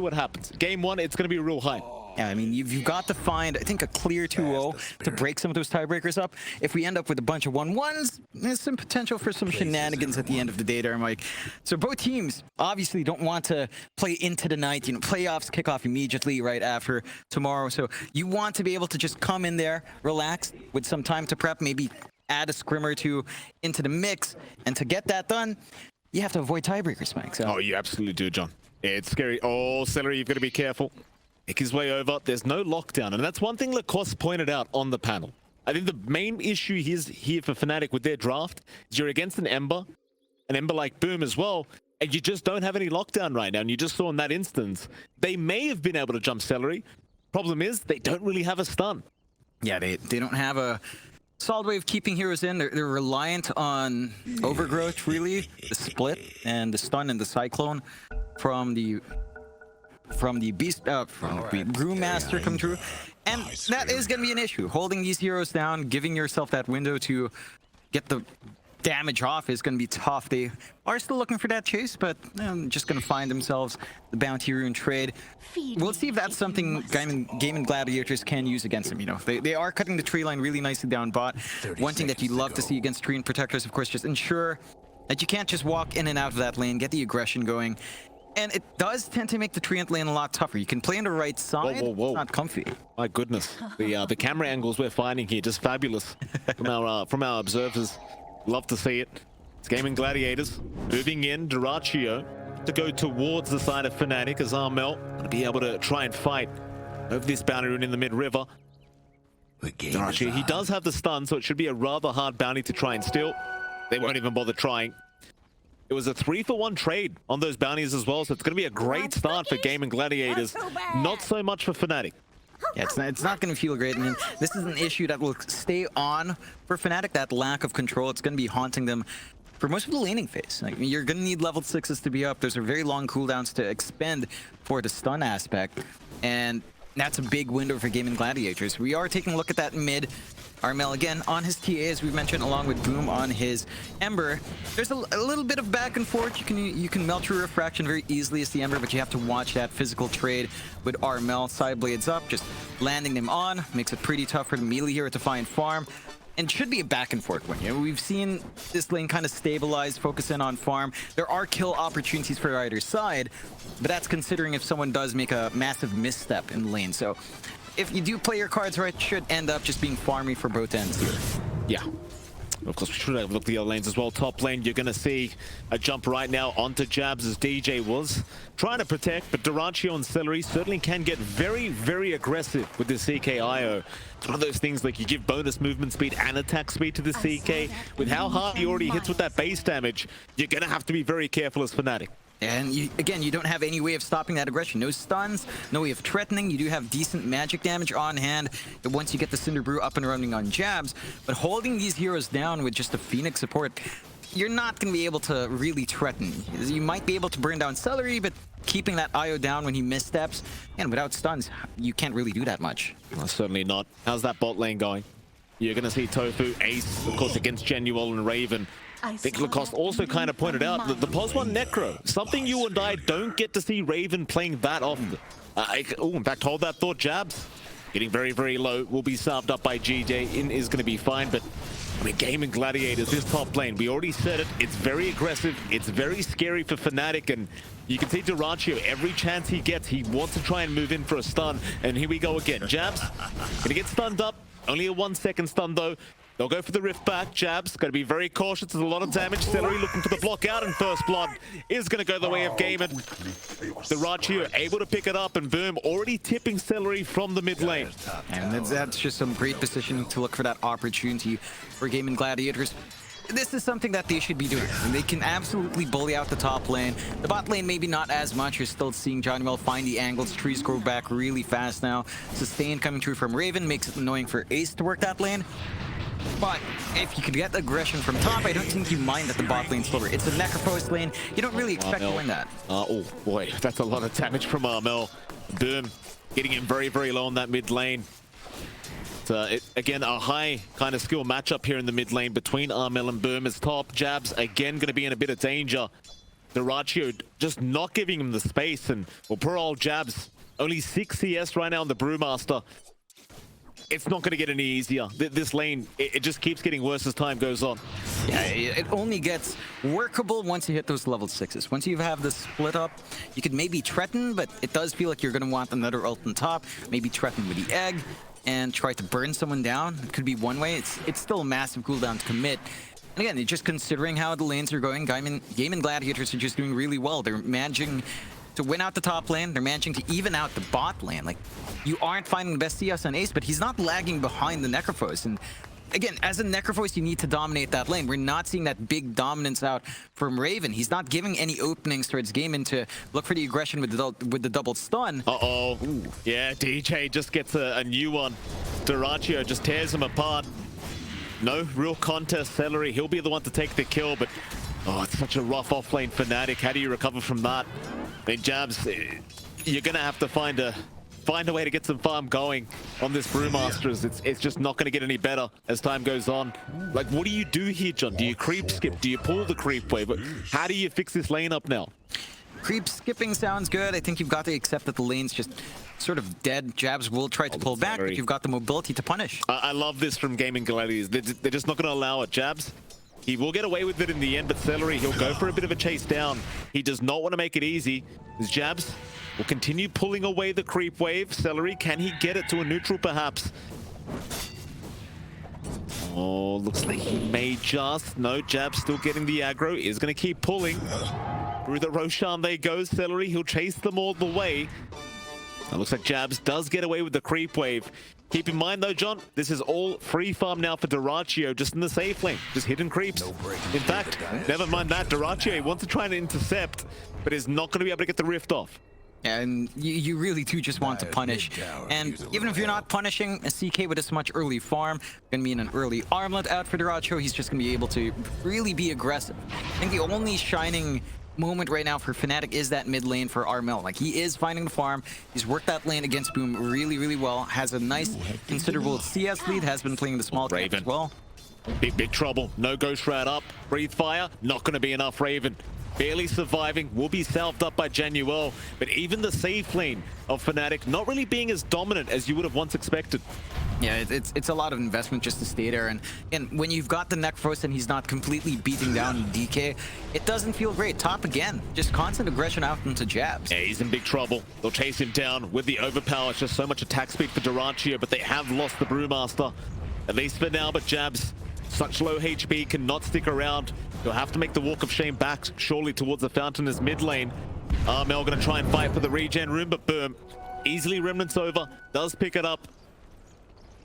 what happens. Game 1, it's going to be real high. Yeah, I mean, you've got to find, I think, a clear 2-0 to break some of those tiebreakers up. If we end up with a bunch of 1-1s, there's some potential for some shenanigans at the end of the day there, Mike. So both teams obviously don't want to play into the night. You know, playoffs kick off immediately right after tomorrow. So you want to be able to just come in there, relax, with some time to prep, maybe add a scrim or two into the mix. And to get that done, you have to avoid tiebreakers, Mike. So. Oh, you absolutely do, John. It's scary. Oh, Celery, you've got to be careful. Make his way over. There's no lockdown. And that's one thing Lacoste pointed out on the panel. I think the main issue is here for Fnatic with their draft is you're against an Ember like Boom as well, and you just don't have any lockdown right now. And you just saw in that instance, they may have been able to jump Celery. Problem is, they don't really have a stun. Yeah, they don't have a solid way of keeping heroes in. They're reliant on Overgrowth, really, the split and the stun and the Cyclone from the Beast, from the Brewmaster come through. And that is going to be an issue. Holding these heroes down, giving yourself that window to get the damage off is going to be tough. They are still looking for that chase, but just going to find themselves the Bounty Rune trade. We'll see if that's something Gaimin Gladiators can use against them. You know, they are cutting the tree line really nicely down bot. One thing that you'd love to see against Treant Protectors, of course, just ensure that you can't just walk in and out of that lane, get the aggression going. And it does tend to make the Treant lane a lot tougher. You can play on the right side, whoa. It's not comfy. My goodness. The camera angles we're finding here, just fabulous from our observers. Love to see it. It's Gaimin Gladiators moving in, Dyrachyo to go towards the side of Fnatic as Armel to be able to try and fight over this bounty rune in the mid-river. Dyrachyo, he does have the stun, so it should be a rather hard bounty to try and steal. They won't even bother trying. It was a 3-for-1 trade on those bounties as well, so it's going to be a great start for Gaimin Gladiators. Not so much for Fnatic. Yeah, it's not going to feel great. I mean, this is an issue that will stay on for Fnatic, that lack of control. It's going to be haunting them for most of the laning phase. Like, you're going to need level 6s to be up. Those are very long cooldowns to expend for the stun aspect. And that's a big window for Gaimin Gladiators. We are taking a look at that mid. Armel again on his TA, as we mentioned, along with Boom on his Ember. There's a little bit of back and forth. You can melt through Refraction very easily as the Ember, but you have to watch that physical trade with Armel. Side blades up, just landing them on. Makes it pretty tough for the melee hero to find farm. And should be a back and forth one. You know, we've seen this lane kind of stabilize, focus in on farm. There are kill opportunities for either side, but that's considering if someone does make a massive misstep in the lane. So if you do play your cards right, it should end up just being farmy for both ends here. Yeah. Of course, we should have looked at the other lanes as well. Top lane, you're going to see a jump right now onto Jabs as DJ was trying to protect, but Dyrachyo and Celery certainly can get very, very aggressive with the CKIO. It's one of those things like you give bonus movement speed and attack speed to the CK. With how hard he already hits with that base damage, you're going to have to be very careful as Fnatic. And again, you don't have any way of stopping that aggression. No stuns, no way of threatening. You do have decent magic damage on hand once you get the Cinder Brew up and running on Jabs. But holding these heroes down with just a Phoenix support, you're not going to be able to really threaten. You might be able to burn down Celery, but keeping that IO down when he missteps, and without stuns, you can't really do that much. Well, certainly not. How's that bot lane going? You're going to see Tofu, Ace, of course, against Genuel and Raven. I think Lacoste also kind of pointed out that the +1 Necro, something you and I don't get to see Raven playing that often. In fact, hold that thought, Jabs. Getting very, very low, will be served up by GJ. In is going to be fine, but I mean, Gaimin Gladiators, this top lane, we already said it, it's very aggressive, it's very scary for Fnatic, and you can see Dyrachyo, every chance he gets, he wants to try and move in for a stun, and here we go again. Jabs, gonna get stunned up, only a 1-second stun though. They'll go for the rift back. Jabs got to be very cautious. There's a lot of damage. Celery looking for the block out, and First Blood is going to go the way of Gaimin. Dyrachyo able to pick it up, and Boom already tipping Celery from the mid lane. And that's just some great positioning to look for that opportunity for Gaimin Gladiators. This is something that they should be doing. And they can absolutely bully out the top lane. The bot lane maybe not as much. You're still seeing Johnny find the angles. Trees grow back really fast now. Sustain coming through from Raven makes it annoying for Ace to work that lane. But if you could get aggression from top, I don't think you mind that the bot lane's slower. It's a Necropost lane. You don't really expect to win that. Oh boy, that's a lot of damage from Armel. Boom, getting him very, very low on that mid lane. Again, a high kind of skill matchup here in the mid lane between Armel and Boom as top. Jabs again going to be in a bit of danger. Dyrachyo just not giving him the space, and well, poor old Jabs, only 6 CS right now on the Brewmaster. It's not going to get any easier. This lane, it just keeps getting worse as time goes on. Yeah, it only gets workable once you hit those level 6s. Once you have the split up, you could maybe threaten, but it does feel like you're going to want another ult on top. Maybe threaten with the egg and try to burn someone down. It could be one way. It's still a massive cooldown to commit. And again, just considering how the lanes are going, Gaimin Gladiators are just doing really well. They're managing to win out the top lane. They're managing to even out the bot lane. Like, you aren't finding the best CS on Ace, but he's not lagging behind the Necrophos. And again, as a Necrophos, you need to dominate that lane. We're not seeing that big dominance out from Raven. He's not giving any openings towards Gaimin to look for the aggression with the double stun. Uh-oh. Yeah, DJ just gets a new one. Dyrachyo just tears him apart. No real contest. Celery, he'll be the one to take the kill, but oh, it's such a rough off-lane Fnatic. How do you recover from that? I mean, Jabs, you're gonna have to find a way to get some farm going on this Brewmasters. It's just not gonna get any better as time goes on. Like, what do you do here, John? Do you creep skip? Do you pull the creep wave? How do you fix this lane up now? Creep skipping sounds good. I think you've got to accept that the lane's just sort of dead. Jabs will try to pull back, but you've got the mobility to punish. I love this from Gaimin Gladiators. They're just not going to allow it. Jabs, he will get away with it in the end, but Celery, he'll go for a bit of a chase down. He does not want to make it easy. His Jabs will continue pulling away the creep wave. Celery, can he get it to a neutral perhaps? Oh, looks like he may just. No, Jabs still getting the aggro. Is going to keep pulling. Through the Roshan they go. Celery, he'll chase them all the way. It looks like Jabs does get away with the creep wave. Keep in mind though, John, this is all free farm now for Dyrachyo, just in the safe lane, just hidden creeps. In fact, never mind that, Dyrachyo wants to try and intercept, but is not going to be able to get the rift off. And you really do just want to punish. And even if you're not punishing a CK with this much early farm, gonna be in an early armlet out for Dyrachyo, he's just gonna be able to really be aggressive. I think the only shining moment right now for Fnatic is that mid lane for Armel. Like, he is finding the farm. He's worked that lane against Boom really, really well. Has a nice, considerable CS lead. Has been playing the small camp as well. Big trouble. No Ghost Shroud up. Breathe Fire. Not going to be enough, Raven. Barely surviving. Will be salved up by Januel. But even the safe lane of Fnatic not really being as dominant as you would have once expected. Yeah, it's a lot of investment just to stay there. And when you've got the Necrophos and he's not completely beating down DK, it doesn't feel great. Top again. Just constant aggression out into Jabs. Yeah, he's in big trouble. They'll chase him down with the overpower. It's just so much attack speed for Dyrachyo, but they have lost the Brewmaster. At least for now, but Jabs, such low HP, cannot stick around. He'll have to make the walk of shame back, surely towards the Fountainers mid lane. Armel gonna try and fight for the regen room, but boom. Easily Remnants over, does pick it up.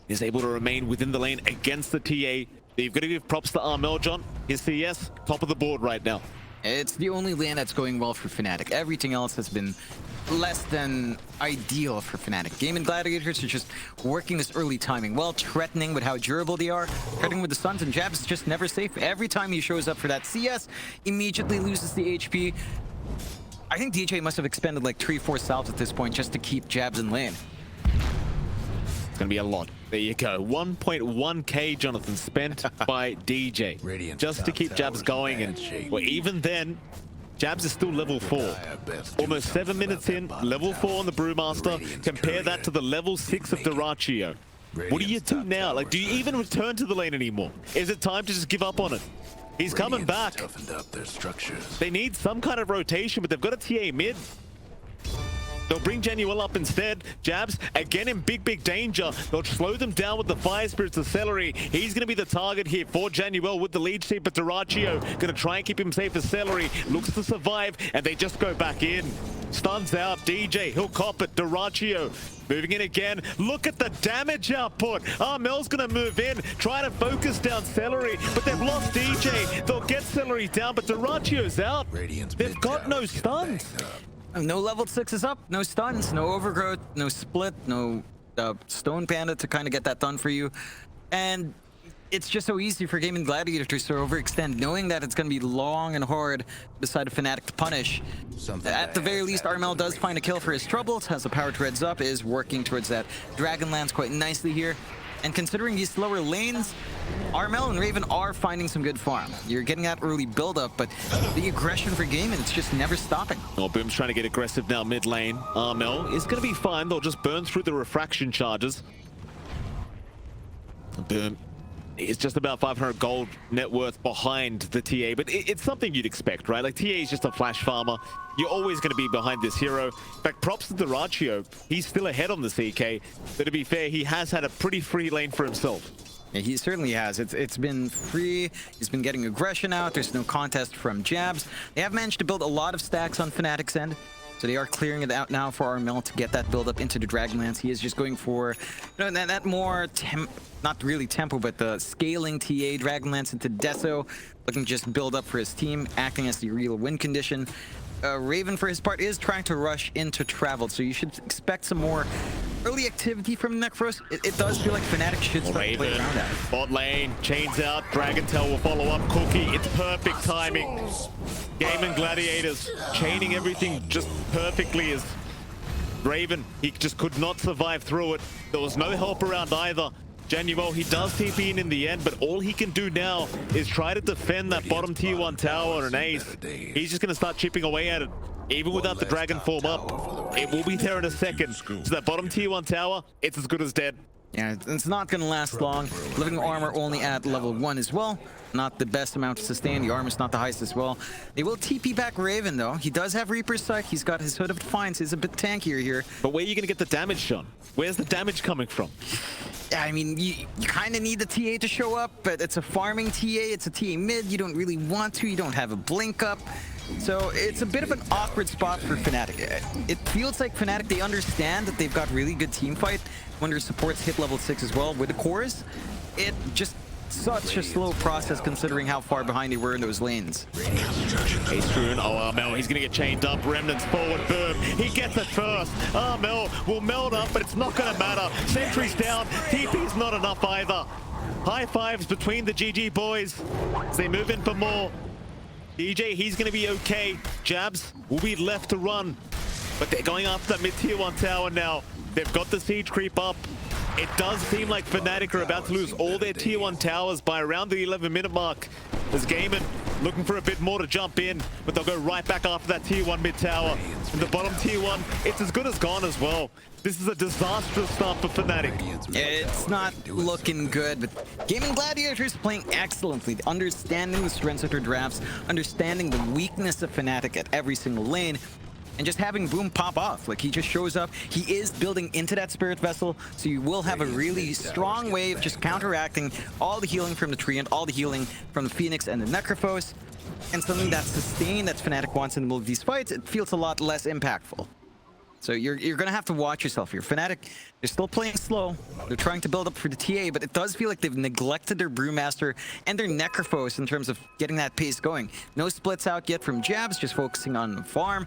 Is able to remain within the lane against the TA. You've got to give props to Armel, John. His CS, top of the board right now. It's the only lane that's going well for Fnatic. Everything else has been less than ideal for Fnatic. Gaimin Gladiators are just working this early timing well, threatening with how durable they are, threatening with the stuns, and Jabs is just never safe. Every time he shows up for that CS, immediately loses the HP. I think DJ must have expended like 3-4 salves at this point just to keep Jabs in lane. It's going to be a lot. There you go. 1.1k, Jonathan, spent by DJ just to keep Jabs going. And well, even then, Jabs is still level 4. Almost 7 minutes in, level 4 on the Brewmaster. Compare that to the level 6 of Dyrachyo. What do you do now? Like, do you even return to the lane anymore? Is it time to just give up on it? He's coming back. They need some kind of rotation, but they've got a TA mid. They'll bring Januel up instead. Jabs, again in big danger. They'll slow them down with the Fire Spirits of Celery. He's going to be the target here for Januel with the lead sheet, but Dyrachyo going to try and keep him safe as Celery. Looks to survive, and they just go back in. Stuns out. DJ, he'll cop it. Dyrachyo moving in again. Look at the damage output. Armel's going to move in, trying to focus down Celery, but they've lost DJ. They'll get Celery down, but Dyrachyo's out. They've got no stuns. No level 6s up, no stuns, no overgrowth, no split, no stone panda to kind of get that done for you. And it's just so easy for Gaimin Gladiators to overextend, knowing that it's going to be long and hard beside a Fnatic to punish. At the very least, Armel does find a kill for his troubles, has the power to heads up, is working towards that Dragonlance quite nicely here. And considering these slower lanes, Armel and Raven are finding some good farm. You're getting that early build-up, but the aggression for Gaimin, it's just never stopping. Well, Boom's trying to get aggressive now mid lane. Armel is going to be fine. They'll just burn through the refraction charges. Boom is just about 500 gold net worth behind the TA, but it's something you'd expect, right? Like, TA is just a flash farmer. You're always going to be behind this hero. In fact, props to Duraccio. He's still ahead on the CK, but to be fair, he has had a pretty free lane for himself. Yeah, he certainly has. It's been free. He's been getting aggression out. There's no contest from jabs. They have managed to build a lot of stacks on Fnatic's end. So they are clearing it out now for Armel to get that build up into the Dragonlance. He is just going for, you know, that more, not really tempo, but the scaling TA Dragonlance into Deso, looking to just build up for his team, acting as the real win condition. Raven, for his part, is trying to rush into Traveled, so you should expect some more early activity from Necros. It does feel like Fnatic should start to play around that. Bot lane, chains out, Dragon Tail will follow up. Cookie, it's perfect timing. Gaimin Gladiators chaining everything just perfectly as Raven, he just could not survive through it. There was no help around either. Genuel, he does TP in the end, but all he can do now is try to defend that bottom tier 1 tower and an ace. He's just going to start chipping away at it. Even without the dragon form up, it will be there in a second. So that bottom tier 1 tower, it's as good as dead. Yeah, it's not going to last long. Living armor only at level 1 as well. Not the best amount to sustain. The armor's not the highest as well. They will TP back Raven, though. He does have Reaper's Sight. He's got his Hood of Defiance. He's a bit tankier here. But where are you going to get the damage, Sean? Where's the damage coming from? Yeah, I mean, you kind of need the TA to show up, but it's a farming TA. It's a TA mid. You don't really want to. You don't have a blink up. So it's a bit of an awkward spot for Fnatic. It feels like Fnatic, they understand that they've got really good team fight when their supports hit level 6 as well with the cores. It just such a slow process considering how far behind they were in those lanes. Ace Rune, oh Armel, he's gonna get chained up. Remnants forward, boom, he gets it first. Armel will meld up, but it's not gonna matter. Sentry's down, TP's not enough either. High fives between the GG boys as they move in for more. DJ, he's gonna be okay. Jabs will be left to run, but they're going after that mid-tier 1 tower now. They've got the siege creep up. It does seem like Fnatic are about to lose all their tier 1 towers by around the 11-minute mark. As Gaimin looking for a bit more to jump in, but they'll go right back after that tier 1 mid tower. And the bottom tier 1, it's as good as gone as well. This is a disastrous start for Fnatic. It's not looking good, but Gaimin Gladiators playing excellently, understanding the strengths of their drafts, understanding the weakness of Fnatic at every single lane, and just having Boom pop off. Like, he just shows up. He is building into that Spirit Vessel, so you will have a really strong wave just counteracting all the healing from the tree and all the healing from the Phoenix and the Necrophos. And something that's sustained that Fnatic wants in the middle of these fights, it feels a lot less impactful. So you're going to have to watch yourself here. Fnatic, they're still playing slow. They're trying to build up for the TA, but it does feel like they've neglected their Brewmaster and their Necrophos in terms of getting that pace going. No splits out yet from Jabs, just focusing on the farm.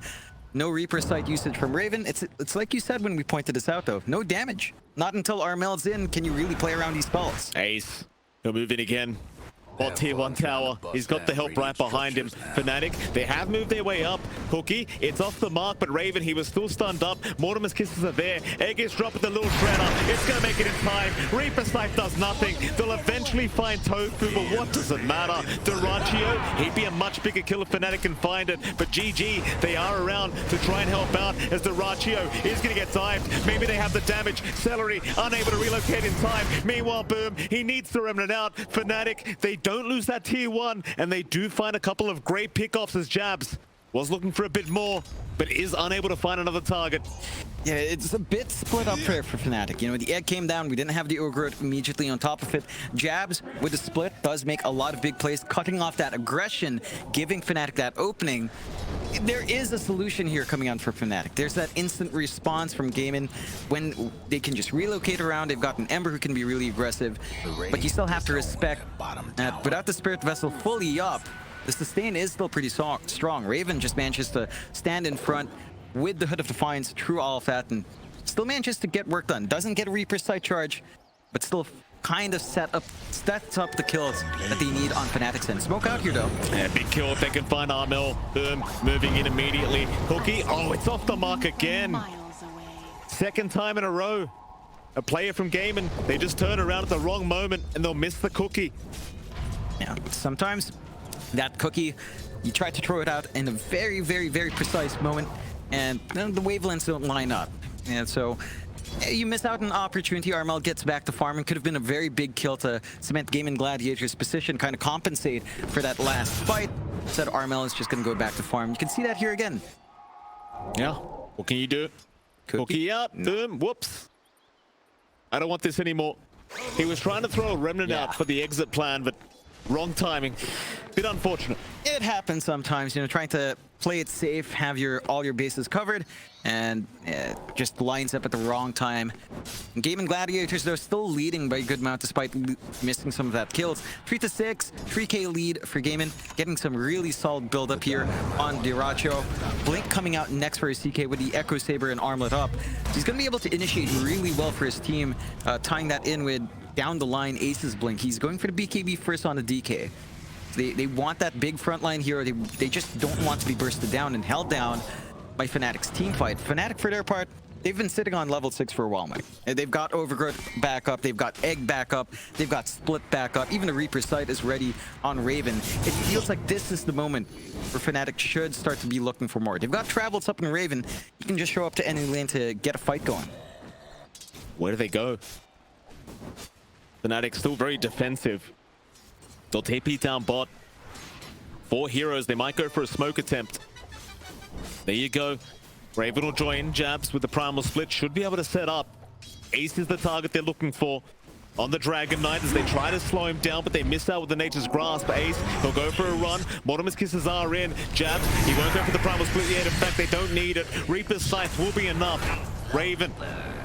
No Reaper Sight usage from Raven. It's like you said when we pointed this out, though. No damage. Not until Armel's in can you really play around these spells. Ace, he'll move in again. Bot tier 1 tower. He's got the help right behind him. Fnatic, they have moved their way up. Cookie, it's off the mark, but Raven, he was still stunned up. Mortimer's kisses are there. Egg is dropped with the little shredder. It's going to make it in time. Reaper Sight does nothing. They'll eventually find Tofu, but what does it matter? Duraccio, he'd be a much bigger killer if Fnatic can find it. But GG, they are around to try and help out as Duraccio is going to get dived. Maybe they have the damage. Celery, unable to relocate in time. Meanwhile, Boom, he needs the remnant out. Fnatic, they don't lose that tier 1, and they do find a couple of great pickoffs as Jabs was looking for a bit more, but is unable to find another target. Yeah, it's a bit split up there for Fnatic. You know, the egg came down, we didn't have the Ogre immediately on top of it. Jabs, with the split, does make a lot of big plays, cutting off that aggression, giving Fnatic that opening. There is a solution here coming on for Fnatic. There's that instant response from Gaimin when they can just relocate around. They've got an Ember who can be really aggressive, but you still have to respect that without the Spirit Vessel fully up, the sustain is still pretty strong. Raven just manages to stand in front with the Hood of Defiance through all of that and still manages to get work done. Doesn't get a Reaper's Sight charge, but still kind of sets up the kills that they need on Fnatic's end. Smoke out here, though. Yeah, big kill if they can find Armel. Boom, moving in immediately. Cookie, oh, it's off the mark again. Second time in a row. a player from Gaimin, they just turn around at the wrong moment and they'll miss the cookie. Yeah, sometimes that cookie, you try to throw it out in a very, very, very precise moment, and then the wavelengths don't line up. And so you miss out on an opportunity. Armel gets back to farming. Could have been a very big kill to cement Gaimin Gladiators' position, kind of compensate for that last fight. Instead, Armel is just going to go back to farm. You can see that here again. Yeah, what can you do? Cookie out, boom, whoops. I don't want this anymore. He was trying to throw a remnant out for the exit plan, but wrong timing. Bit unfortunate. It happens sometimes, you know, trying to play it safe, have all your bases covered, and just lines up at the wrong time. Gaimin Gladiators, they're still leading by a good amount despite missing some of that kills. 3-6, 3k lead for Gaimin, getting some really solid build up here on Diracho. Blink coming out next for his CK with the Echo Saber and Armlet up. So he's going to be able to initiate really well for his team, tying that in with down the line Ace's Blink. He's going for the BKB first on the DK. They want that big frontline hero. They just don't want to be bursted down and held down by Fnatic's team fight. Fnatic, for their part, they've been sitting on level 6 for a while, Mike. They've got Overgrowth back up, they've got Egg back up, they've got Split back up. Even the Reaper sight is ready on Raven. It feels like this is the moment where Fnatic should start to be looking for more. They've got Travels up in Raven. You can just show up to any lane to get a fight going. Where do they go? Fnatic still very defensive. They'll TP down bot. 4 heroes. They might go for a smoke attempt. There you go. Raven will join. Jabs with the primal split should be able to set up. Ace is the target they're looking for on the Dragon Knight as they try to slow him down, but they miss out with the Nature's Grasp. Ace, he'll go for a run. Mortimer's Kisses are in. Jabs, he won't go for the primal split yet. In fact, they don't need it. Reaper's Scythe will be enough. Raven,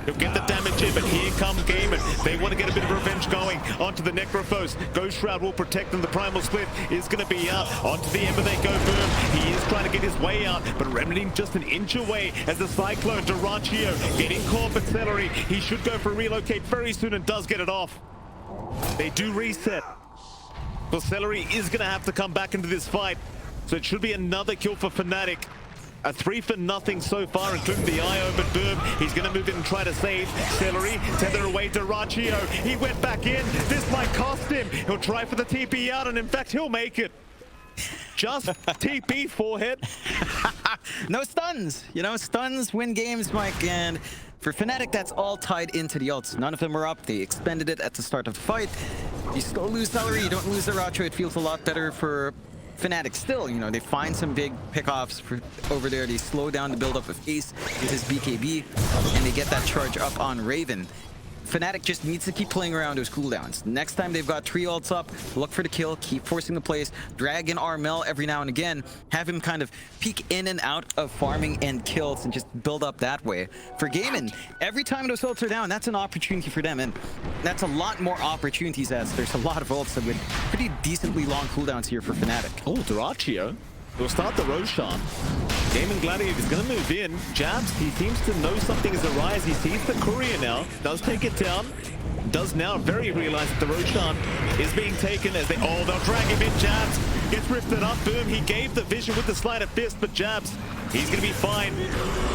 he'll get the damage in, but here comes Gaimin. They want to get a bit of revenge going onto the Necrophos. Ghost Shroud will protect them. The primal split is going to be out. Onto the Ember they go, boom. He is trying to get his way out, but remedying just an inch away as the Cyclone, Durantio, getting caught, but Celery, he should go for a relocate very soon and does get it off. They do reset. But Celery is going to have to come back into this fight, so it should be another kill for Fnatic. A 3-for-0 so far, including the IO, but boom, he's going to move in and try to save Celery. Tether away to Rachio. He went back in. This might cost him. He'll try for the TP out, and in fact, he'll make it. Just TP forehead. No stuns. You know, stuns win games, Mike, and for Fnatic, that's all tied into the ults. None of them are up. They expended it at the start of the fight. You still lose Celery. You don't lose the Rachio. It feels a lot better for Fnatic still. You know, they find some big pickoffs over there. They slow down the build-up of Ace with his BKB, and they get that charge up on Raven. Fnatic just needs to keep playing around those cooldowns. Next time they've got 3 ults up, look for the kill, keep forcing the plays, drag in Armel every now and again, have him kind of peek in and out of farming and kills and just build up that way. For Gaimin, every time those ults are down, that's an opportunity for them, and that's a lot more opportunities as there's a lot of ults with pretty decently long cooldowns here for Fnatic. Oh, Durachio. He'll start the Roshan. Gaimin Gladiator is going to move in. Jabs, he seems to know something is a rise. He sees the courier now. Does take it down. Does now very realize that the Roshan is being taken as they'll drag him in. Jabs gets rifted up. Boom, he gave the vision with the sleight of fist, but Jabs, he's going to be fine.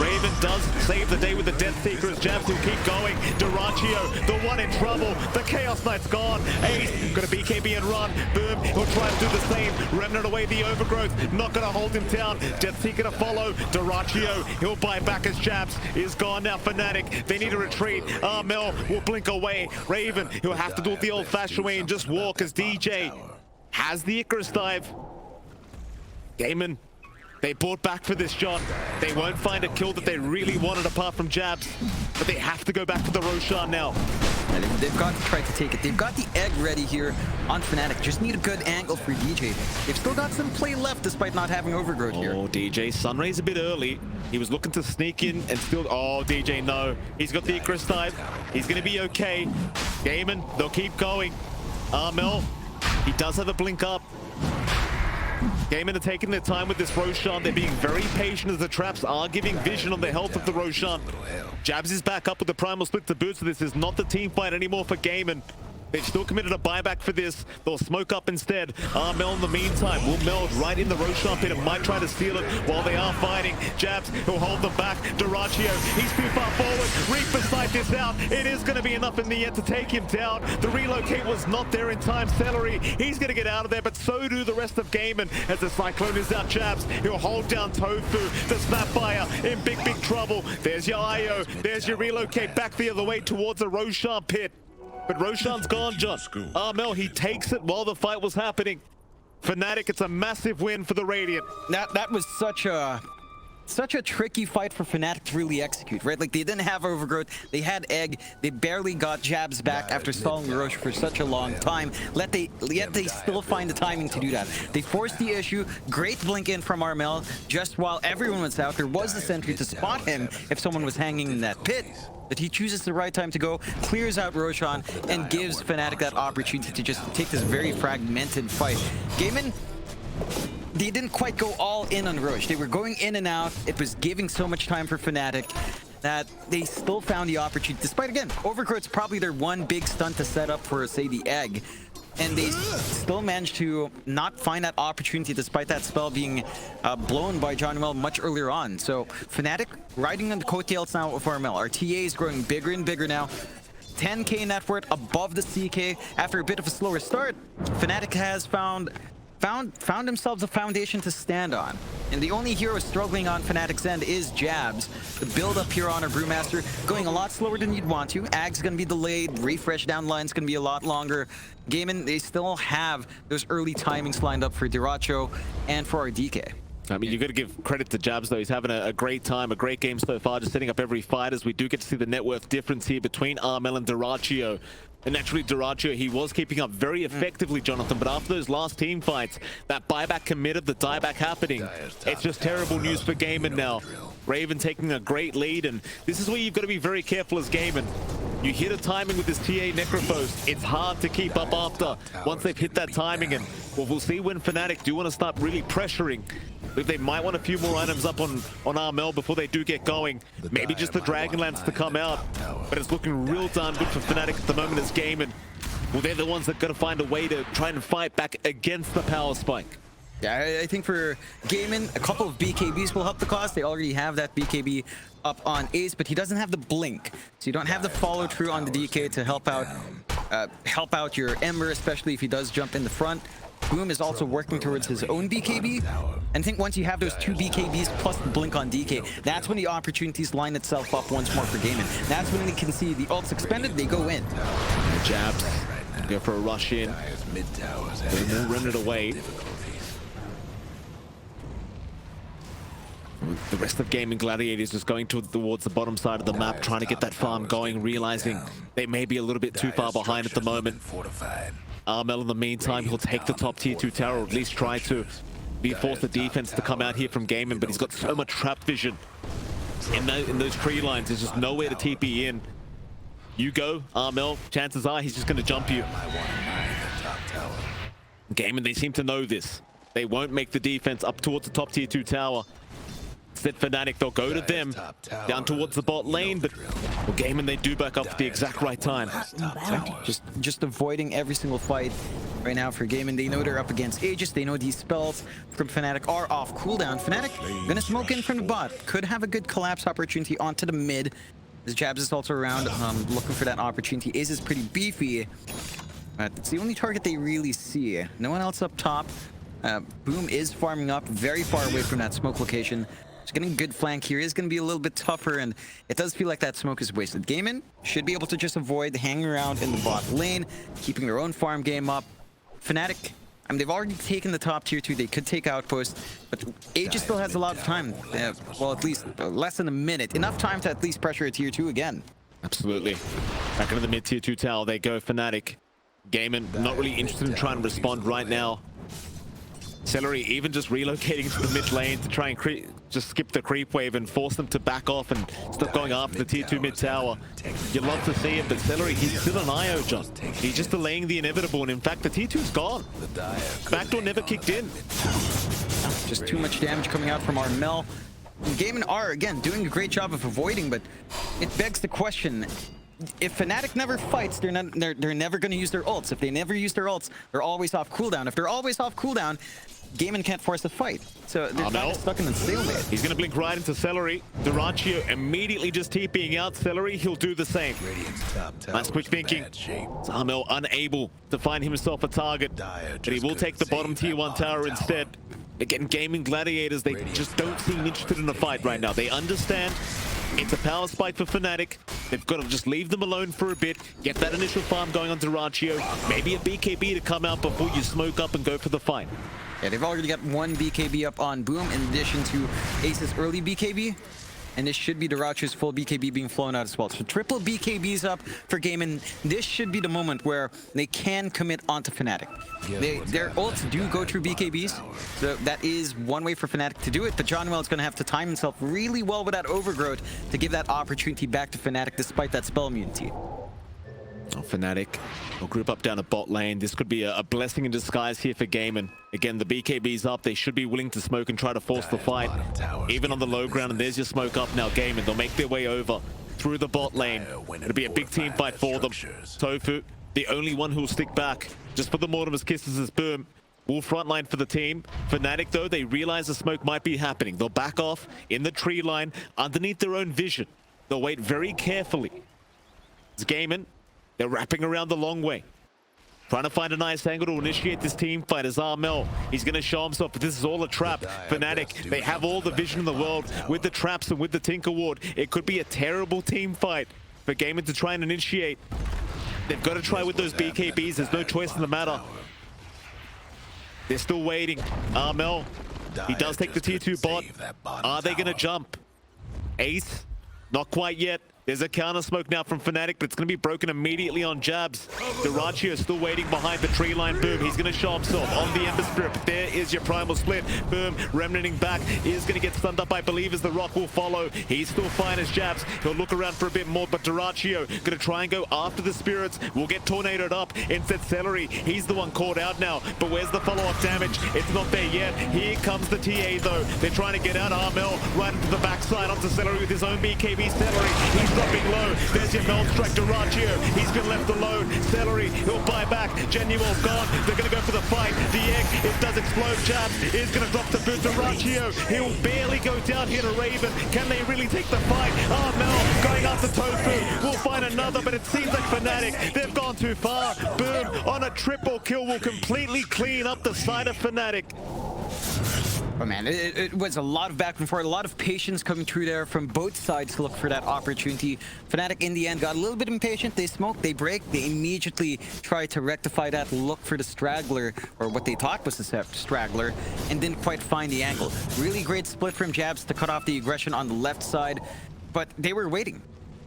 Raven does save the day with the Death Seeker as Jabs will keep going. Durachio, the one in trouble. The Chaos Knight's gone. Ace, got a BKB and run. Boom, he'll try to do the same. Remnant away the Overgrowth. Not going to hold him down. Death Seeker to follow. Durachio, he'll buy back as Jabs is gone now. Fnatic, they need a retreat. Armel will blink away. Raven, he'll have to do it the old-fashioned way and just walk as DJ has the Icarus dive. Gaimin, they bought back for this, John. They won't find a kill that they really wanted apart from Jabs, but they have to go back for the Roshan now. Yeah, they've got to try to take it. They've got the egg ready here on Fnatic. Just need a good angle for DJ. They've still got some play left despite not having Overgrowth here. Oh, DJ, Sunray's a bit early. He was looking to sneak in and still... Oh, DJ, no. He's got the Icarus dive. He's going to be okay. Gaimin, they'll keep going. Armel, he does have a blink up. Gaimin are taking their time with this Roshan. They're being very patient as the traps are giving vision on the health of the Roshan. Jabs is back up with the primal split to boot, so this is not the team fight anymore for Gaimin. They've still committed a buyback for this. They'll smoke up instead. Armel in the meantime will meld right in the Roshan pit and might try to steal it while they are fighting. Jabs will hold them back. Duraccio, he's too far forward. Reaper sight this out. It is going to be enough in the end to take him down. The relocate was not there in time. Celery, he's going to get out of there, but so do the rest of Gaimin as the Cyclone is out. Jabs, he'll hold down Tofu. The Snapfire in big trouble. There's your IO. There's your relocate back the other way towards the Roshan pit. But Roshan's gone, John. Armel, he takes it while the fight was happening. Fnatic, it's a massive win for the Radiant. That was such a tricky fight for Fnatic to really execute, right? Like, they didn't have Overgrowth, they had Egg, they barely got Jabs back after stalling Roche for such a long time, yet they still find the timing to do that. They forced the issue, great blink in from Armel, just while everyone was out. There was the sentry to spot him if someone was hanging in that pit, but he chooses the right time to go, clears out Roshan, and gives Fnatic that opportunity to just take this very fragmented fight. Gaimin, they didn't quite go all in on Roche. They were going in and out. It was giving so much time for Fnatic that they still found the opportunity. Despite, again, Overgrowth's probably their one big stunt to set up for, say, the Egg. And they still managed to not find that opportunity despite that spell being blown by John Well much earlier on. So Fnatic riding on the coattails now of Armel. Our TA is growing bigger and bigger now. 10k net worth above the CK. After a bit of a slower start, Fnatic has found themselves a foundation to stand on. And the only hero struggling on Fnatic's end is Jabs. The build up here on our Brewmaster going a lot slower than you'd want to. Ag's gonna be delayed, refresh down the line's gonna be a lot longer. Gaimin, they still have those early timings lined up for Diracho and for our DK. I mean, you got to give credit to Jabs, though. He's having a great time, a great game so far, just setting up every fight, as we do get to see the net worth difference here between Armel and Diracho. And naturally, Diracho, he was keeping up very effectively, Jonathan, but after those last team fights, that buyback committed, the dieback happening, it's just terrible news for Gaimin now. Raven taking a great lead, and this is where you've got to be very careful as Gaimin. You hit a timing with this TA Necrophos, it's hard to keep up after, once they've hit that timing, and well, we'll see when Fnatic do want to start really pressuring. If they might want a few more items up on Armel before they do get going. Maybe just the Dragonlance to come out. But it's looking real darn good for Fnatic at the moment as Gaimin. Well, they're the ones that got to find a way to try and fight back against the power spike. Yeah, I think for Gaimin, a couple of BKBs will help the cause. They already have that BKB up on Ace, but he doesn't have the blink. So you don't have the follow through on the DK to help out your Ember, especially if he does jump in the front. Boom is also working towards his own BKB. And I think once you have those two BKBs plus the blink on DK, that's when the opportunities line itself up once more for Gaimin. That's when they can see the ults expended, they go in. Jabs, go for a rush in. They will run it away. The rest of Gaimin Gladiators just going towards the bottom side of the map, trying to get that farm going, realizing they may be a little bit too far behind at the moment. Armel, in the meantime, he'll take the top tier 2 tower, or at least try to force the defense to come out here from Gaimin, but he's got so much trap vision in those tree lines. There's just nowhere to TP in. You go, Armel, chances are he's just going to jump you. Gaimin, they seem to know this. They won't make the defense up towards the top tier 2 tower. Instead, Fnatic, they'll go to them, down towards the bot lane, but well, Gaimin, they do back up at the exact right time. Just avoiding every single fight right now for Gaimin. They know they're up against Aegis. They know these spells from Fnatic are off cooldown. Fnatic gonna smoke in from the bot. Could have a good collapse opportunity onto the mid. As Jabs is also around, looking for that opportunity. Ace is pretty beefy, but it's the only target they really see. No one else up top. Boom is farming up very far away from that smoke location. He's getting a good flank here. It's going to be a little bit tougher, and it does feel like that smoke is wasted. Gaimin should be able to just avoid hanging around in the bot lane, keeping their own farm game up. Fnatic, I mean, they've already taken the top tier 2. They could take Outpost, but Aegis still has a lot of time. Well, at least less than a minute. Enough time to at least pressure a tier 2 again. Absolutely. Back into the mid tier 2 tower, they go. Fnatic. Gaimin not really interested in trying to respond right now. Celery even just relocating to the mid lane to try and just skip the creep wave and force them to back off and stop going after the tier 2 mid tower. You'd love to see it, but Celery, he's still an IO, John. He's just delaying the inevitable, and in fact, the tier 2's gone. Backdoor never kicked in. Just too much damage coming out from Armel. Gaimin are, again, doing a great job of avoiding, but it begs the question, if Fnatic never fights, they're never going to use their ults. If they never use their ults, they're always off cooldown. If they're always off cooldown, Gaimin can't force a fight. So they're kind of stuck in the stalemate. He's going to blink right into Celery. Durantio immediately just TPing out Celery. He'll do the same. Nice quick thinking. Zarmel unable to find himself a target, but he will take the bottom tier 1 tower instead. Again, Gaimin Gladiators, they just don't seem interested in a fight right now. They understand it's a power spike for Fnatic. They've got to just leave them alone for a bit, get that initial farm going on Durantio, maybe a BKB to come out before you smoke up and go for the fight. Yeah, they've already got 1 BKB up on Boom in addition to Ace's early BKB. And this should be Durantio's full BKB being flown out as well. So triple BKBs up for Gaimin. This should be the moment where they can commit onto Fnatic. Their ults do go through BKBs, so that is one way for Fnatic to do it. But Johnwell is going to have to time himself really well with that overgrowth to give that opportunity back to Fnatic despite that spell immunity. Oh, Fnatic will group up down a bot lane. This could be a blessing in disguise here for Gaimin. Again, the BKB's up. They should be willing to smoke and try to force the fight. Even on the low ground, and there's your smoke up now, Gaimin. They'll make their way over through the bot lane. It'll be a big team fight for them. Tofu, the only one who'll stick back. Just for the Mortimer's Kisses as Boom will frontline for the team. Fnatic, though, they realize the smoke might be happening. They'll back off in the tree line underneath their own vision. They'll wait very carefully. It's Gaimin. They're wrapping around the long way. Trying to find a nice angle to initiate this team fight as Armel. He's going to show himself, but this is all a trap. Fnatic, they have all the vision in the world with the traps and with the Tinker Ward. It could be a terrible team fight for Gaimin to try and initiate. They've got to try with those BKBs. There's no choice in the matter. They're still waiting. Armel, he does take the tier 2 bot. Are they going to jump? Ace, not quite yet. There's a counter smoke now from Fnatic, but it's going to be broken immediately on Jabs. Durantio is still waiting behind the tree line. Boom, he's going to show himself on the Ember Spirit, but there is your primal split. Boom, remnanting back, is going to get stunned up, I believe, as the Rock will follow. He's still fine as Jabs. He'll look around for a bit more, but Durantio going to try and go after the Spirits. Will get tornadoed up. Instead, Celery, he's the one caught out now, but where's the follow-up damage? It's not there yet. Here comes the TA, though. They're trying to get out Armel right into the backside onto Celery with his own BKB. Celery, he's dropping low. There's your Meld Strike. Durantio, he's been left alone. Celery, he'll buy back. Genuel gone. They're going to go for the fight. The egg, it does explode. Jabs is going to drop the boot. Durantio, he'll barely go down here to Raven. Can they really take the fight? Mel going after Tofu. We'll find another, but it seems like Fnatic, they've gone too far. Boom, on a triple kill, will completely clean up the side of Fnatic. Oh man, it was a lot of back and forth, a lot of patience coming through there from both sides to look for that opportunity. Fnatic in the end got a little bit impatient. They smoke, they break, they immediately try to rectify that, look for the straggler, or what they thought was the straggler, and didn't quite find the angle. Really great split from Jabs to cut off the aggression on the left side, but they were waiting.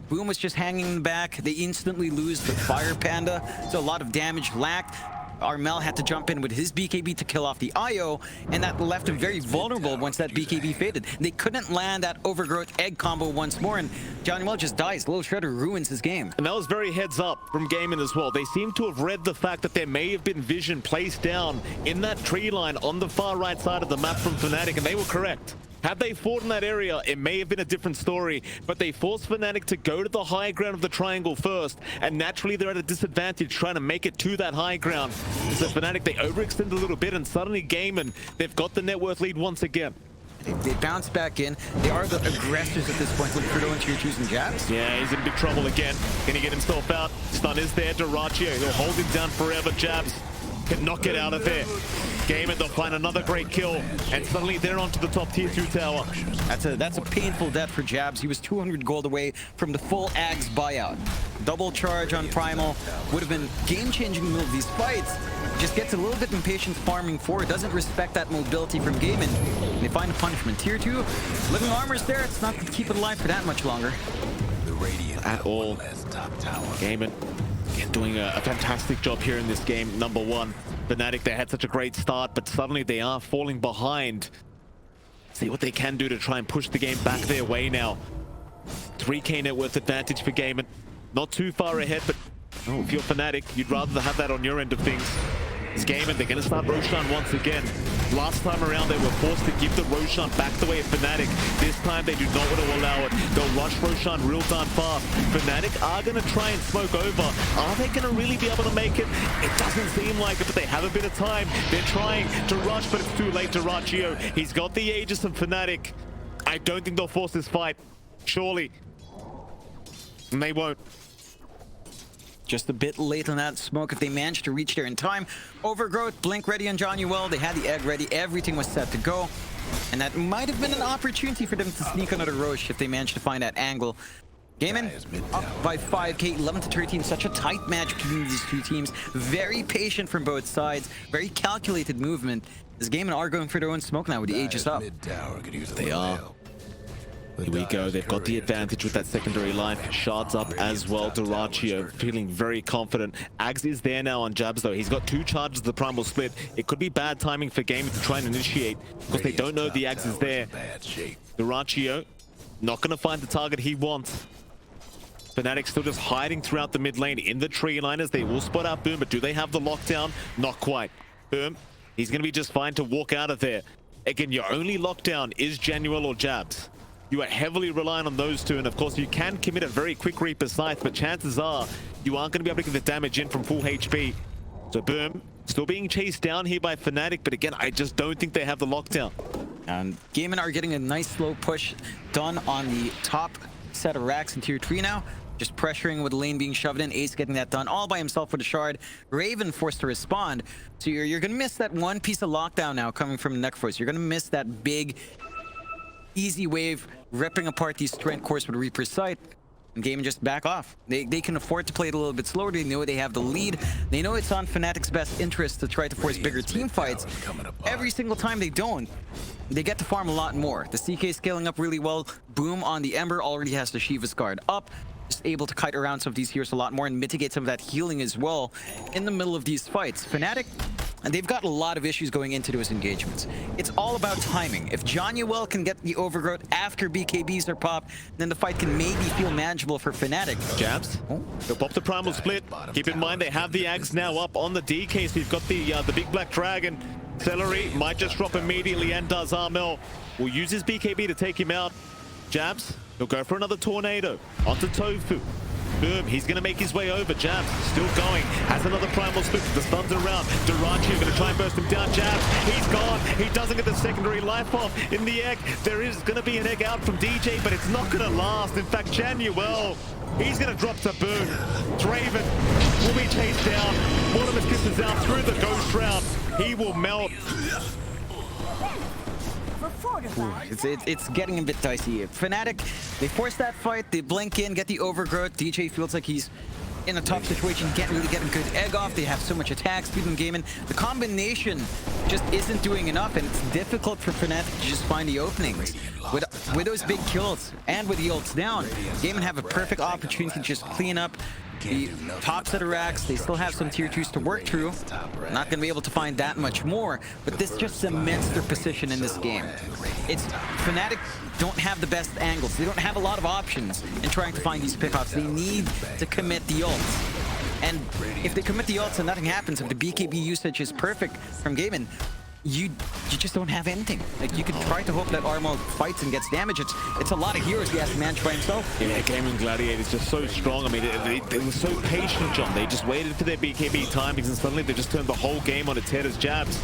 Boom was just hanging in the back. They instantly lose the Fire Panda, so a lot of damage lacked. Armel had to jump in with his BKB to kill off the IO, and that left him very vulnerable once that BKB faded. They couldn't land that overgrowth egg combo once more, and Johnwell just dies. Little Shredder ruins his game. And that was very heads up from Gaimin as well. They seem to have read the fact that there may have been vision placed down in that tree line on the far right side of the map from Fnatic, and they were correct. Had they fought in that area, it may have been a different story, but they forced Fnatic to go to the high ground of the triangle first, and naturally they're at a disadvantage trying to make it to that high ground. So Fnatic, they overextend a little bit, and suddenly Gaimin, they've got the net worth lead once again. They bounce back in. They are the aggressors at this point with Crudo and Tier 2s and Jabs. Yeah, he's in big trouble again. Can he get himself out? Stun is there, Durantio. He'll hold him down forever. Jabs cannot get out of there. Gaimin, they'll find another great kill, and suddenly they're onto the top tier 2 tower. That's a painful death for Jabs. He was 200 gold away from the full Ags buyout. Double charge on Primal would have been game-changing in these fights. Just gets a little bit impatient farming forward, doesn't respect that mobility from Gaimin. They find a punishment. Tier 2, living armor's there. It's not going to keep it alive for that much longer. At all. Gaimin, again, doing a fantastic job here in this game. Number one, Fnatic, they had such a great start, but suddenly they are falling behind. See what they can do to try and push the game back their way now. 3k net worth advantage for Gaimin. Not too far ahead, but if you're Fnatic, you'd rather have that on your end of things. It's Gaimin, they're gonna start Roshan once again. Last time around, they were forced to give the Roshan back the way of Fnatic. This time, they do not want to allow it. They'll rush Roshan real darn fast. Fnatic are gonna try and smoke over. Are they gonna really be able to make it? It doesn't seem like it, but they have a bit of time. They're trying to rush, but it's too late to Rachio. He's got the Aegis of Fnatic. I don't think they'll force this fight. Surely. And they won't. Just a bit late on that smoke if they managed to reach there in time. Overgrowth, Blink ready on Johnny Well. They had the egg ready. Everything was set to go. And that might have been an opportunity for them to sneak another Roche if they managed to find that angle. Gaimin up by 5k, 11-13. Such a tight match between these two teams. Very patient from both sides. Very calculated movement. As Gaimin are going for their own smoke now with the Aegis up. They are. Here we go, they've got the advantage with that secondary line. Shards up as well. Duraccio feeling very confident. Ags is there now on Jabs though. He's got 2 charges of the primal split. It could be bad timing for Gaimin to try and initiate because they don't know the Ags is there. Duraccio not going to find the target he wants. Fnatic still just hiding throughout the mid lane in the tree line as they will spot out Boom, but do they have the lockdown? Not quite. Boom, he's going to be just fine to walk out of there. Again, your only lockdown is Januel or Jabs. You are heavily reliant on those two, and of course you can commit a very quick Reaper Scythe, but chances are you aren't going to be able to get the damage in from full HP. So Boom, still being chased down here by Fnatic, but again, I just don't think they have the lockdown. And Gaimin are getting a nice slow push done on the top set of racks in tier 3 now. Just pressuring with the lane being shoved in. Ace getting that done all by himself with a shard. Raven forced to respond. So you're going to miss that one piece of lockdown now coming from Necroforce. You're going to miss that big, easy wave ripping apart these strength cores with Reaper's Sight. And Gaimin just back off. They can afford to play it a little bit slower. They know they have the lead. They know it's on Fnatic's best interest to try to force bigger team fights. Every single time they don't, they get to farm a lot more. The CK scaling up really well. Boom on the Ember already has the Shiva's Guard up. Just able to kite around some of these heroes a lot more and mitigate some of that healing as well in the middle of these fights. Fnatic, and they've got a lot of issues going into those engagements. It's all about timing. If Johnny can get the overgrowth after BKBs are popped, then the fight can maybe feel manageable for Fnatic. Jabs, they'll pop the primal split. Keep in mind they have the Ags now up on the DK, so you've got the big black dragon. Celery might just drop immediately, and does. Armel will use his BKB to take him out. Jabs, he'll go for another tornado onto Tofu. Boom, he's going to make his way over. Jabs still going, has another primal split. The stuns around. Duraccio going to try and burst him down. Jabs, he's gone. He doesn't get the secondary life off in the egg. There is going to be an egg out from DJ, but it's not going to last. In fact, Januel, he's going to drop to Boom. Draven will be chased down. Mortimer kisses out through the ghost round. He will melt. Ooh, it's getting a bit dicey. Fnatic, they force that fight, they blink in, get the overgrowth. DJ feels like he's in a tough situation. He can't really get a good egg off. They have so much attack speed in Gaimin. The combination just isn't doing enough, and it's difficult for Fnatic to just find the openings. With those big kills and with the ults down, Gaimin have a perfect opportunity to just clean up the top set of racks. They still have some tier 2s to work through. Not going to be able to find that much more, but this just cements their position in this game. It's Fnatic don't have the best angles. They don't have a lot of options in trying to find these pickoffs. They need to commit the ults. And if they commit the ults and nothing happens, if the BKB usage is perfect from Gaimin, you just don't have anything. Like, you could try to hope that Armo fights and gets damage. It's a lot of heroes he has to manage by himself. Yeah, Gaimin Gladiators just so strong. I mean, they were so patient, John. They just waited for their BKB timings, and suddenly they just turned the whole game on its head as Jabs.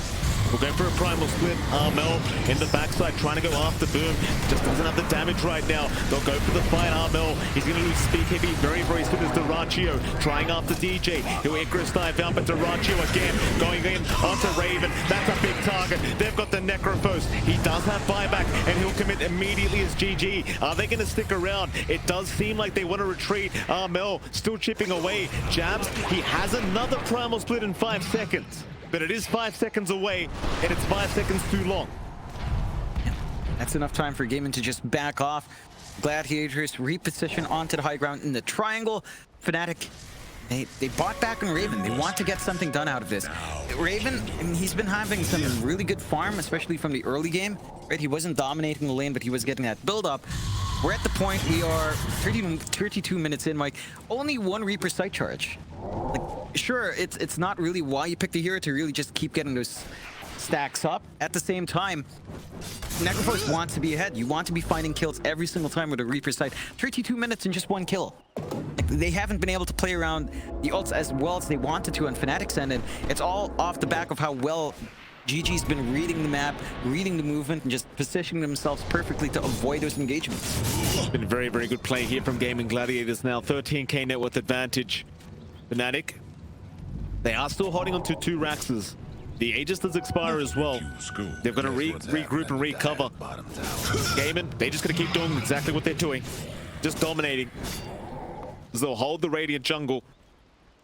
We're going for a primal split. Armel in the backside trying to go after Boom. Just doesn't have the damage right now. They'll go for the fight. Armel, he's going to lose BKB very, very soon as Duraccio trying after DJ. He'll Icarus dive out, but Duraccio again going in onto Raven. That's a big target. They've got the Necrophos. He does have buyback, and he'll commit immediately as GG. Are they going to stick around? It does seem like they want to retreat. Armel still chipping away. Jabs, he has another primal split in 5 seconds. But it is 5 seconds away, and it's 5 seconds too long. That's enough time for Gaimin to just back off. Gladiators reposition onto the high ground in the triangle. Fnatic They bought back on Raven. They want to get something done out of this. Raven, I mean, he's been having some really good farm, especially from the early game. Right, he wasn't dominating the lane, but he was getting that build up. We're at the point we are 32 minutes in, Mike. Only one Reaper sight charge. Like, sure, it's not really why you picked the hero to really just keep getting those stacks up. At the same time, Necroforce wants to be ahead. You want to be finding kills every single time with a Reaper sight. 32 minutes and just one kill. Like, they haven't been able to play around the ults as well as they wanted to on Fnatic's end, and it's all off the back of how well GG's been reading the map, reading the movement, and just positioning themselves perfectly to avoid those engagements. It's been very, very good play here from Gaimin Gladiators now. 13k net worth advantage. Fnatic, they are still holding on to 2 Raxes. The Aegis does expire as well. They've got to regroup and recover. Gaimin, they're just going to keep doing exactly what they're doing. Just dominating. So they'll hold the Radiant jungle.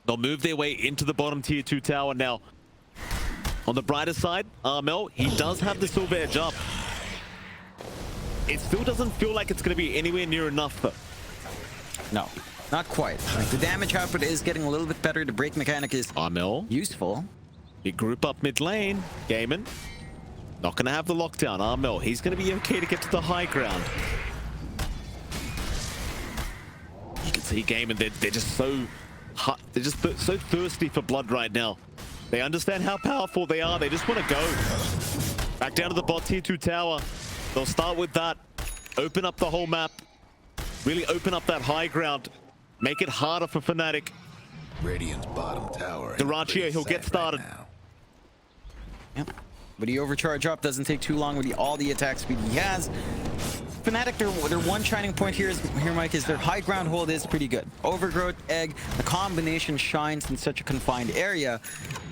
They'll move their way into the bottom tier 2 tower now. On the brighter side, Armel, he does have the silver edge up. It still doesn't feel like it's going to be anywhere near enough, though. No, not quite. Like, the damage output is getting a little bit better. The break mechanic is Armel, useful. Big group up mid lane. Gaimin, not going to have the lockdown. Armel, he's going to be okay to get to the high ground. You can see Gaimin, they're just so hot. They're just so thirsty for blood right now. They understand how powerful they are. They just want to go. Back down to the bot tier 2 tower. They'll start with that. Open up the whole map. Really open up that high ground. Make it harder for Fnatic. Radiant's bottom tower. Durachio, he'll get started. Yep. But he overcharge up. Doesn't take too long with all the attack speed he has. Fnatic, their one shining point here, Mike, is their high ground hold is pretty good. Overgrowth, egg, the combination shines in such a confined area.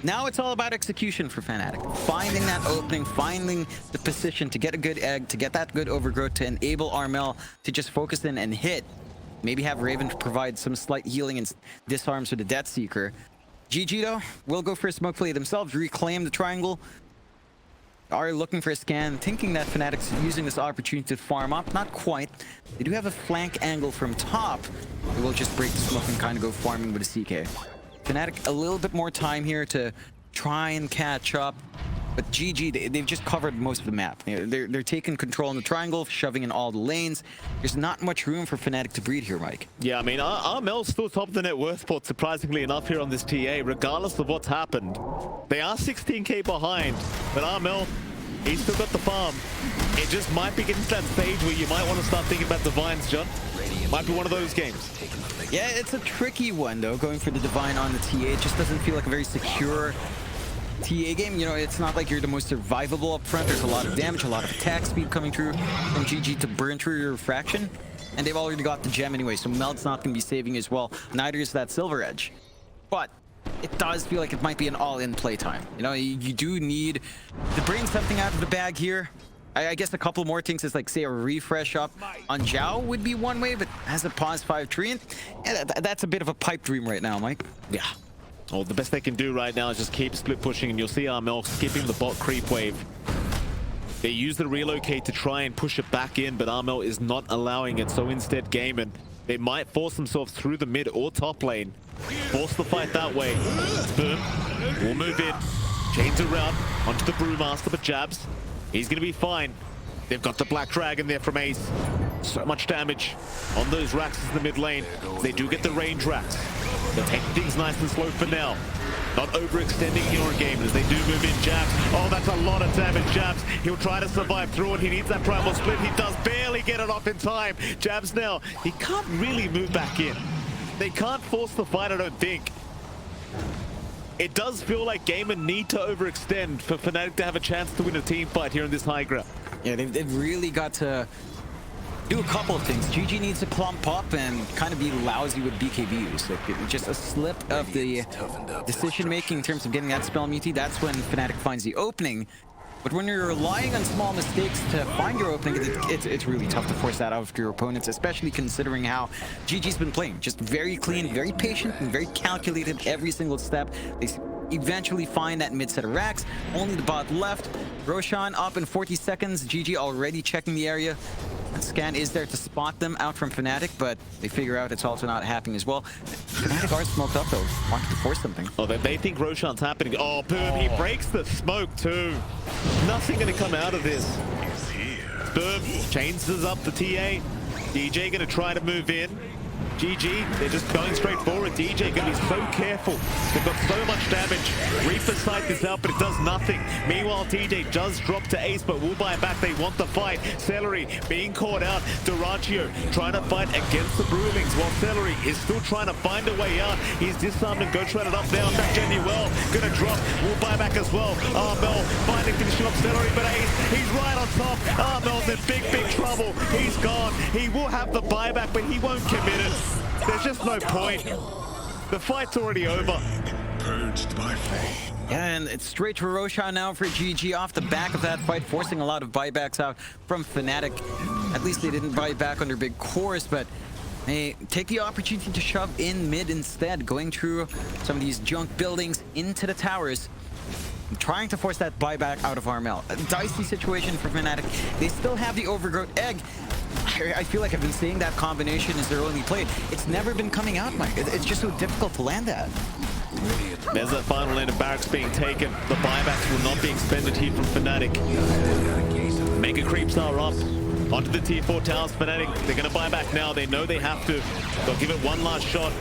Now it's all about execution for Fnatic. Finding that opening, finding the position to get a good egg, to get that good overgrowth, to enable Armel to just focus in and hit. Maybe have Raven to provide some slight healing and disarms with the Death Seeker. GG, though, will go for a smoke play themselves, reclaim the triangle. Are looking for a scan, thinking that Fnatic's using this opportunity to farm up. Not quite. They do have a flank angle from top. They will just break the smoke and kind of go farming with a CK. Fnatic a little bit more time here to try and catch up. But GG, they've just covered most of the map. They're taking control in the triangle, shoving in all the lanes. There's not much room for Fnatic to breed here, Mike. Yeah, I mean, Armel's still top of the net worth port, surprisingly enough, here on this TA, regardless of what's happened. They are 16k behind, but Armel, he's still got the farm. It just might be getting to that stage where you might want to start thinking about Divines, John. Might be one of those games. Yeah, it's a tricky one, though, going for the Divine on the TA. It just doesn't feel like a very secure TA game. You know, it's not like you're the most survivable up front. There's a lot of damage, a lot of attack speed coming through from GG to burn through your refraction. And they've already got the gem anyway, so Meld's not going to be saving as well. Neither is that Silver Edge. But it does feel like it might be an all-in playtime. You know, you do need to bring something out of the bag here. I guess a couple more things is like, say, a refresh up on Zhao would be one way, but has a pause 5 tree. Yeah, that's a bit of a pipe dream right now, Mike. Yeah. Well, the best they can do right now is just keep split pushing, and you'll see Armel skipping the bot creep wave. They use the relocate to try and push it back in, but Armel is not allowing it, so instead Gaimin, they might force themselves through the mid or top lane. Force the fight that way. Boom. We'll move in. Chains around onto the Brewmaster, but Jabs, he's going to be fine. They've got the Black Dragon there from Ace. So much damage on those Raxes in the mid lane. They do get the range Rax. They're taking things nice and slow for now. Not overextending here on game as they do move in. Jabs. Oh, that's a lot of damage. Jabs. He'll try to survive through it. He needs that primal split. He does barely get it off in time. Jabs now. He can't really move back in. They can't force the fight, I don't think. It does feel like Gaimin need to overextend for Fnatic to have a chance to win a team fight here in this high ground. Yeah, they've really got to do a couple of things. GG needs to clump up and kind of be lousy with BKBs. Like, just a slip of the decision-making in terms of getting that spell immunity, that's when Fnatic finds the opening. But when you're relying on small mistakes to find your opening, it's really tough to force that out of your opponents, especially considering how GG's been playing. Just very clean, very patient, and very calculated every single step. They eventually find that mid set of racks. Only the bot left. Roshan up in 40 seconds. GG already checking the area. Scan is there to spot them out from Fnatic, but they figure out it's also not happening as well. Fnatic are smoked up though, wanting to force something. Oh, they think Roshan's happening. Oh, boom, he breaks the smoke too. Nothing gonna come out of this. Boom, changes up the TA. DJ gonna try to move in. GG, they're just going straight forward. DJ gonna be so careful. They've got so much damage. Reaper sight this out, but it does nothing. Meanwhile, TJ does drop to Ace, but will buy back. They want the fight. Celery being caught out. Duraccio trying to fight against the Brewlings, while Celery is still trying to find a way out. He's disarmed and go shredded up now. Back Genuel gonna drop. Will buy back as well. Armel finding finishing up Celery, but Ace, he's right on top. Armel's in big trouble. He's gone. He will have the buyback, but he won't commit it. There's just no point. The fight's already over. Purged by flame. Yeah, and it's straight to Roshan now for GG off the back of that fight, forcing a lot of buybacks out from Fnatic. At least they didn't buy back under big cores, but they take the opportunity to shove in mid instead, going through some of these junk buildings into the towers, trying to force that buyback out of Armel. A dicey situation for Fnatic. They still have the Overgrowth Egg. I feel like I've been saying that combination is their only play. It's never been coming out, Mike. It's just so difficult to land that. There's that final end of barracks being taken. The buybacks will not be expended here from Fnatic. Mega creeps are up. Onto the tier 4 towers. Fnatic, they're going to buy back now. They know they have to. They'll give it one last shot.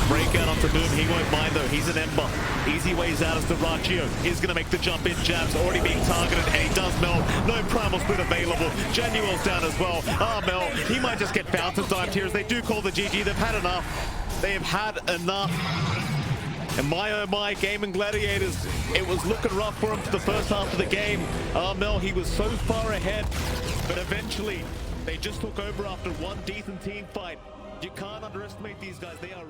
Breakout onto Boom. He won't mind though. He's an Ember. Easy ways out as Duraccio is going to make the jump in. Jabs already being targeted. He does melt. No primal split available. Genuel's down as well. Armel, he might just get fountain timed here as they do call the GG. They've had enough. They have had enough. And my oh my, Gaimin Gladiators, it was looking rough for him for the first half of the game. Armel, he was so far ahead, but eventually they just took over after one decent team fight. You can't underestimate these guys. They are